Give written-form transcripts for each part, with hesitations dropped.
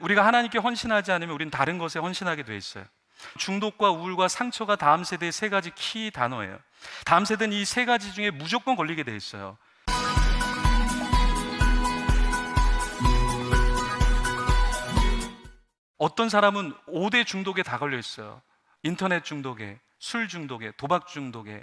우리가 하나님께 헌신하지 않으면 우리는 다른 것에 헌신하게 돼 있어요. 중독과 우울과 상처가 다음 세대의 세 가지 키 단어예요. 다음 세대는 이 세 가지 중에 무조건 걸리게 돼 있어요. 어떤 사람은 5대 중독에 다 걸려 있어요. 인터넷 중독에, 술 중독에, 도박 중독에,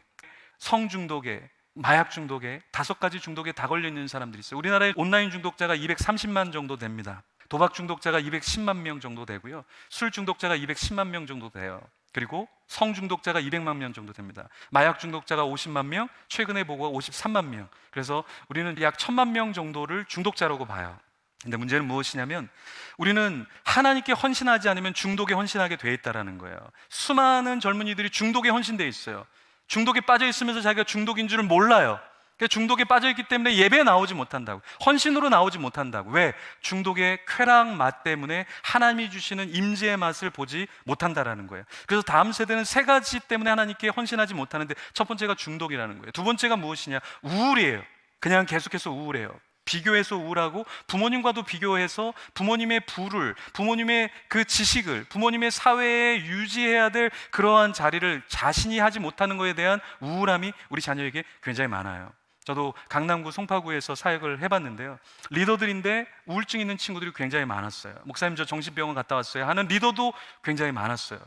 성 중독에, 마약 중독에, 5가지 중독에 다 걸려 있는 사람들이 있어요. 우리나라의 온라인 중독자가 230만 정도 됩니다. 도박 중독자가 210만 명 정도 되고요. 술 중독자가 210만 명 정도 돼요. 그리고 성 중독자가 200만 명 정도 됩니다. 마약 중독자가 50만 명, 최근에 보고가 53만 명. 그래서 우리는 약 1000만 명 정도를 중독자라고 봐요. 근데 문제는 무엇이냐면 우리는 하나님께 헌신하지 않으면 중독에 헌신하게 돼 있다는 거예요. 수많은 젊은이들이 중독에 헌신돼 있어요. 중독에 빠져 있으면서 자기가 중독인 줄은 몰라요. 중독에 빠져 있기 때문에 예배에 나오지 못한다고, 헌신으로 나오지 못한다고. 왜? 중독의 쾌락 맛 때문에 하나님이 주시는 임재의 맛을 보지 못한다라는 거예요. 그래서 다음 세대는 세 가지 때문에 하나님께 헌신하지 못하는데, 첫 번째가 중독이라는 거예요. 두 번째가 무엇이냐? 우울이에요. 그냥 계속해서 우울해요. 비교해서 우울하고, 부모님과도 비교해서 부모님의 부를, 부모님의 그 지식을, 부모님의 사회에 유지해야 될 그러한 자리를 자신이 하지 못하는 것에 대한 우울함이 우리 자녀에게 굉장히 많아요. 저도 강남구 송파구에서 사역을 해봤는데요, 리더들인데 우울증 있는 친구들이 굉장히 많았어요. 목사님 저 정신병원 갔다 왔어요 하는 리더도 굉장히 많았어요.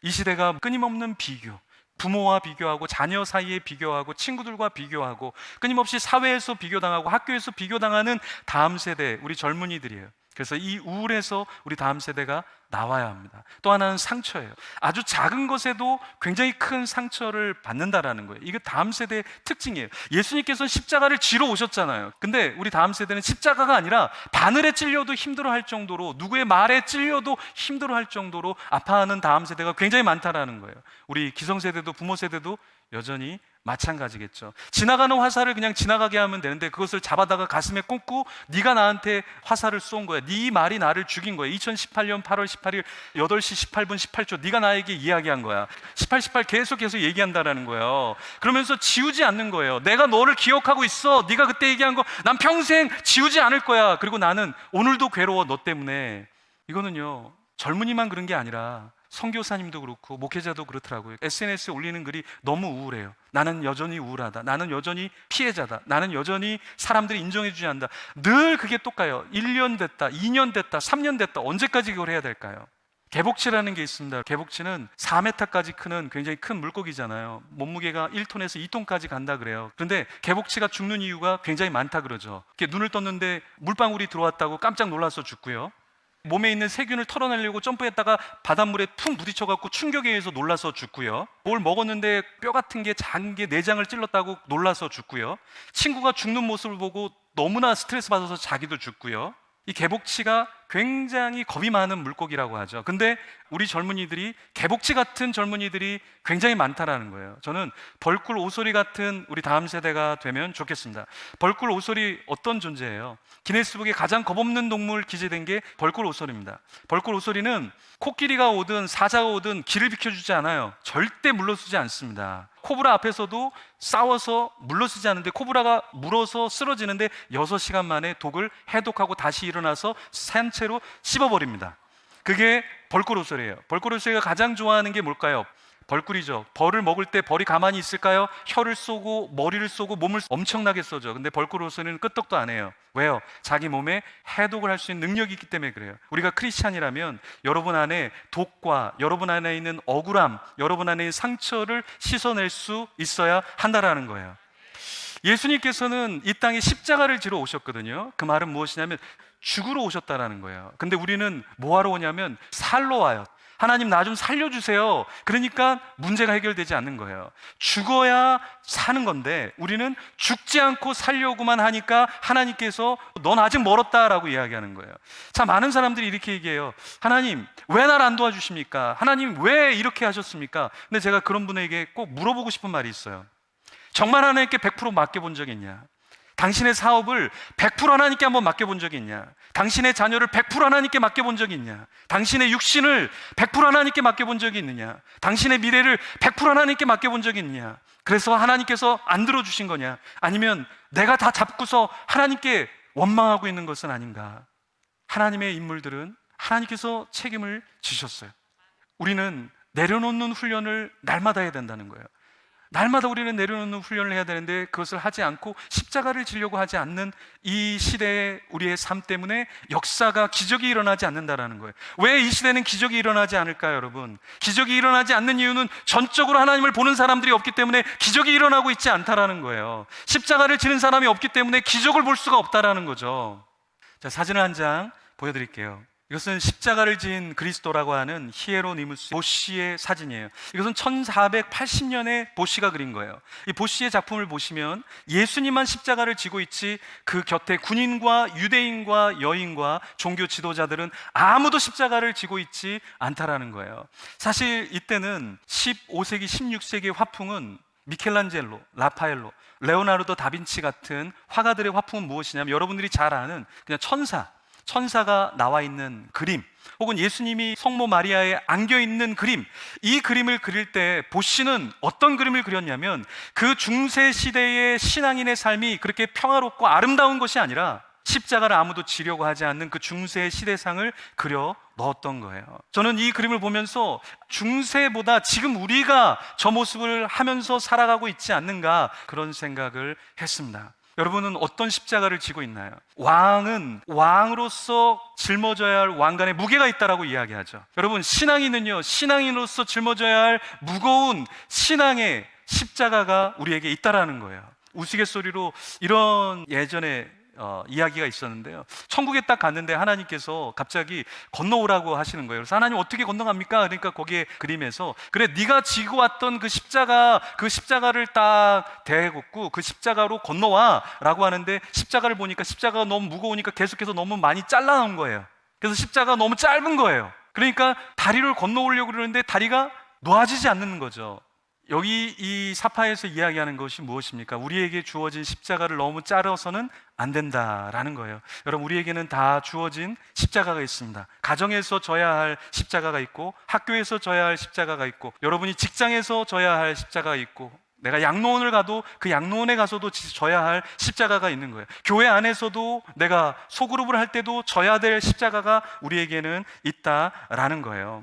이 시대가 끊임없는 비교, 부모와 비교하고, 자녀 사이에 비교하고, 친구들과 비교하고, 끊임없이 사회에서 비교당하고 학교에서 비교당하는 다음 세대, 우리 젊은이들이에요. 그래서 이 우울에서 우리 다음 세대가 나와야 합니다. 또 하나는 상처예요. 아주 작은 것에도 굉장히 큰 상처를 받는다라는 거예요. 이게 다음 세대의 특징이에요. 예수님께서는 십자가를 지러 오셨잖아요. 근데 우리 다음 세대는 십자가가 아니라 바늘에 찔려도 힘들어할 정도로, 누구의 말에 찔려도 힘들어할 정도로 아파하는 다음 세대가 굉장히 많다라는 거예요. 우리 기성세대도 부모 세대도 여전히 마찬가지겠죠. 지나가는 화살을 그냥 지나가게 하면 되는데 그것을 잡아다가 가슴에 꽂고 네가 나한테 화살을 쏜 거야, 네 말이 나를 죽인 거야. 2018년 8월 18일 8시 18분 18초 네가 나에게 이야기한 거야. 18 계속해서 얘기한다라는 거예요. 그러면서 지우지 않는 거예요. 내가 너를 기억하고 있어. 네가 그때 얘기한 거 난 평생 지우지 않을 거야. 그리고 나는 오늘도 괴로워, 너 때문에. 이거는요, 젊은이만 그런 게 아니라 선교사님도 그렇고 목회자도 그렇더라고요. SNS에 올리는 글이 너무 우울해요. 나는 여전히 우울하다, 나는 여전히 피해자다, 나는 여전히 사람들이 인정해 주지 않는다. 늘 그게 똑같아요. 1년 됐다, 2년 됐다, 3년 됐다. 언제까지 그걸 해야 될까요? 개복치라는 게 있습니다. 개복치는 4m까지 크는 굉장히 큰 물고기잖아요. 몸무게가 1톤에서 2톤까지 간다 그래요. 그런데 개복치가 죽는 이유가 굉장히 많다 그러죠. 이렇게 눈을 떴는데 물방울이 들어왔다고 깜짝 놀라서 죽고요, 몸에 있는 세균을 털어내려고 점프했다가 바닷물에 푹 부딪혀갖고 충격에 의해서 놀라서 죽고요, 뭘 먹었는데 뼈 같은 게 작은 게 내장을 찔렀다고 놀라서 죽고요, 친구가 죽는 모습을 보고 너무나 스트레스 받아서 자기도 죽고요. 이 개복치가 굉장히 겁이 많은 물고기라고 하죠. 근데 우리 젊은이들이, 개복치 같은 젊은이들이 굉장히 많다라는 거예요. 저는 벌꿀 오소리 같은 우리 다음 세대가 되면 좋겠습니다. 벌꿀 오소리 어떤 존재예요? 기네스북에 가장 겁없는 동물 기재된 게 벌꿀 오소리입니다. 벌꿀 오소리는 코끼리가 오든 사자가 오든 길을 비켜주지 않아요. 절대 물러서지 않습니다. 코브라 앞에서도 싸워서 물러서지 않는데, 코브라가 물어서 쓰러지는데 6시간 만에 독을 해독하고 다시 일어나서 산채로 씹어버립니다. 그게 벌꿀오소리예요. 벌꿀오소리가 가장 좋아하는 게 뭘까요? 벌꿀이죠. 벌을 먹을 때 벌이 가만히 있을까요? 혀를 쏘고 머리를 쏘고 몸을 엄청나게 쏘죠. 근데 벌꿀오소리는 끄떡도 안 해요. 왜요? 자기 몸에 해독을 할 수 있는 능력이 있기 때문에 그래요. 우리가 크리스찬이라면 여러분 안에 독과 여러분 안에 있는 억울함, 여러분 안에 있는 상처를 씻어낼 수 있어야 한다라는 거예요. 예수님께서는 이 땅에 십자가를 지러 오셨거든요. 그 말은 무엇이냐면 죽으러 오셨다라는 거예요. 근데 우리는 뭐하러 오냐면 살러 와요. 하나님 나 좀 살려주세요. 그러니까 문제가 해결되지 않는 거예요. 죽어야 사는 건데 우리는 죽지 않고 살려고만 하니까 하나님께서 넌 아직 멀었다라고 이야기하는 거예요. 참 많은 사람들이 이렇게 얘기해요. 하나님 왜 날 안 도와주십니까? 하나님 왜 이렇게 하셨습니까? 근데 제가 그런 분에게 꼭 물어보고 싶은 말이 있어요. 정말 하나님께 100% 맡겨본 적이 있냐? 당신의 사업을 100% 하나님께 한번 맡겨본 적이 있냐? 당신의 자녀를 100% 하나님께 맡겨본 적이 있냐? 당신의 육신을 100% 하나님께 맡겨본 적이 있느냐? 당신의 미래를 100% 하나님께 맡겨본 적이 있느냐? 그래서 하나님께서 안 들어주신 거냐? 아니면 내가 다 잡고서 하나님께 원망하고 있는 것은 아닌가? 하나님의 인물들은 하나님께서 책임을 지셨어요. 우리는 내려놓는 훈련을 날마다 해야 된다는 거예요. 날마다 우리는 내려놓는 훈련을 해야 되는데 그것을 하지 않고 십자가를 지려고 하지 않는 이 시대의 우리의 삶 때문에 역사가, 기적이 일어나지 않는다라는 거예요. 왜 이 시대는 기적이 일어나지 않을까요, 여러분? 기적이 일어나지 않는 이유는 전적으로 하나님을 보는 사람들이 없기 때문에 기적이 일어나고 있지 않다라는 거예요. 십자가를 지는 사람이 없기 때문에 기적을 볼 수가 없다라는 거죠. 자, 사진을 한 장 보여드릴게요. 이것은 십자가를 지은 그리스도라고 하는 히에로니무스 보시의 사진이에요. 이것은 1480년에 보시가 그린 거예요. 이 보시의 작품을 보시면 예수님만 십자가를 지고 있지 그 곁에 군인과 유대인과 여인과 종교 지도자들은 아무도 십자가를 지고 있지 않다라는 거예요. 사실 이때는 15세기, 16세기의 화풍은 미켈란젤로, 라파엘로, 레오나르도 다빈치 같은 화가들의 화풍은 무엇이냐면 여러분들이 잘 아는 그냥 천사가 나와 있는 그림, 혹은 예수님이 성모 마리아에 안겨 있는 그림, 이 그림을 그릴 때 보시는 어떤 그림을 그렸냐면 그 중세 시대의 신앙인의 삶이 그렇게 평화롭고 아름다운 것이 아니라 십자가를 아무도 지려고 하지 않는 그 중세 시대상을 그려 넣었던 거예요. 저는 이 그림을 보면서 중세보다 지금 우리가 저 모습을 하면서 살아가고 있지 않는가, 그런 생각을 했습니다. 여러분은 어떤 십자가를 지고 있나요? 왕은 왕으로서 짊어져야 할 왕관에 무게가 있다라고 이야기하죠. 여러분, 신앙인은요, 신앙인으로서 짊어져야 할 무거운 신앙의 십자가가 우리에게 있다라는 거예요. 우스갯소리로 이런 예전에 이야기가 있었는데요. 천국에 딱 갔는데 하나님께서 갑자기 건너오라고 하시는 거예요. 그래서 하나님 어떻게 건너갑니까? 그러니까 거기에 그림에서 그래, 네가 지고 왔던 그 십자가를 딱 대고 그 십자가로 건너와 라고 하는데, 십자가를 보니까 십자가가 너무 무거우니까 계속해서 너무 많이 잘라놓은 거예요. 그래서 십자가가 너무 짧은 거예요. 그러니까 다리를 건너오려고 그러는데 다리가 놓아지지 않는 거죠. 여기 이 사파에서 이야기하는 것이 무엇입니까? 우리에게 주어진 십자가를 너무 자르서는 안 된다라는 거예요. 여러분, 우리에게는 다 주어진 십자가가 있습니다. 가정에서 져야 할 십자가가 있고, 학교에서 져야 할 십자가가 있고, 여러분이 직장에서 져야 할 십자가가 있고, 내가 양로원을 가도 그 양로원에 가서도 져야 할 십자가가 있는 거예요. 교회 안에서도 내가 소그룹을 할 때도 져야 될 십자가가 우리에게는 있다라는 거예요.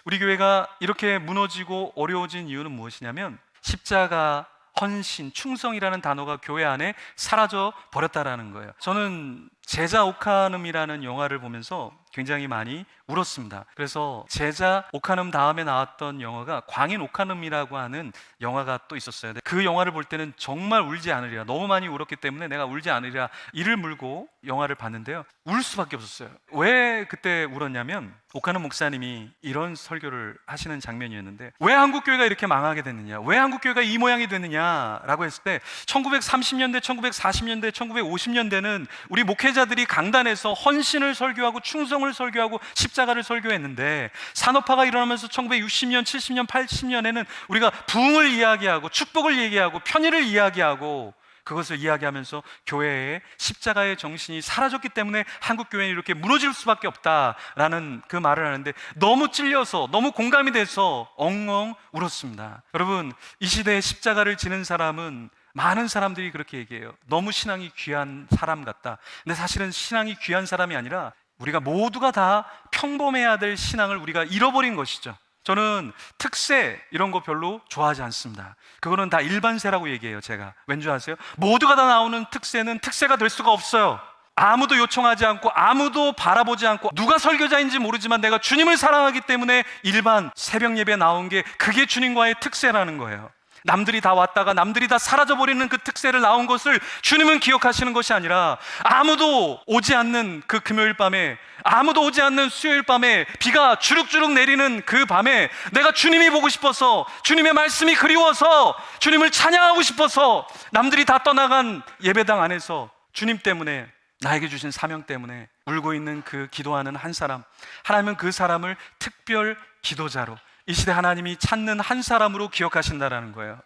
우리 교회가 이렇게 무너지고 어려워진 이유는 무엇이냐면 십자가, 헌신, 충성이라는 단어가 교회 안에 사라져 버렸다라는 거예요. 저는 제자 오카눔이라는 영화를 보면서 굉장히 많이 울었습니다. 그래서 제자 오카눔 다음에 나왔던 영화가 광인 오카눔이라고 하는 영화가 또 있었어요. 그 영화를 볼 때는 정말 울지 않으리라, 너무 많이 울었기 때문에 내가 울지 않으리라 이를 물고 영화를 봤는데요, 울 수밖에 없었어요. 왜 그때 울었냐면 오카눔 목사님이 이런 설교를 하시는 장면이었는데, 왜 한국교회가 이렇게 망하게 됐느냐, 왜 한국교회가 이 모양이 됐느냐라고 했을 때 1930년대, 1940년대, 1950년대는 우리 목회자들이 강단에서 헌신을 설교하고 충성을 설교하고 십자가를 설교했는데, 산업화가 일어나면서 1960년, 70년, 80년에는 우리가 부흥을 이야기하고 축복을 얘기하고 편의를 이야기하고 그것을 이야기하면서 교회의 십자가의 정신이 사라졌기 때문에 한국교회는 이렇게 무너질 수밖에 없다라는 그 말을 하는데, 너무 찔려서, 너무 공감이 돼서 엉엉 울었습니다. 여러분, 이 시대에 십자가를 지는 사람은 많은 사람들이 그렇게 얘기해요. 너무 신앙이 귀한 사람 같다. 근데 사실은 신앙이 귀한 사람이 아니라 우리가 모두가 다 평범해야 될 신앙을 우리가 잃어버린 것이죠. 저는 특세 이런 거 별로 좋아하지 않습니다. 그거는 다 일반세라고 얘기해요. 제가 왠지 아세요? 모두가 다 나오는 특세는 특세가 될 수가 없어요. 아무도 요청하지 않고 아무도 바라보지 않고, 누가 설교자인지 모르지만 내가 주님을 사랑하기 때문에 일반 새벽 예배 나온 게, 그게 주님과의 특세라는 거예요. 남들이 다 왔다가 남들이 다 사라져버리는 그 특세를 나온 것을 주님은 기억하시는 것이 아니라, 아무도 오지 않는 그 금요일 밤에, 아무도 오지 않는 수요일 밤에, 비가 주룩주룩 내리는 그 밤에 내가 주님이 보고 싶어서, 주님의 말씀이 그리워서, 주님을 찬양하고 싶어서 남들이 다 떠나간 예배당 안에서 주님 때문에, 나에게 주신 사명 때문에 울고 있는 그 기도하는 한 사람, 하나님은 그 사람을 특별 기도자로, 이 시대 하나님이 찾는 한 사람으로 기억하신다라는 거예요.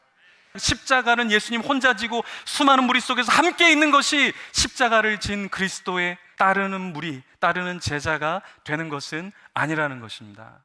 십자가는 예수님 혼자 지고 수많은 무리 속에서 함께 있는 것이 십자가를 진 그리스도의 따르는 무리, 따르는 제자가 되는 것은 아니라는 것입니다.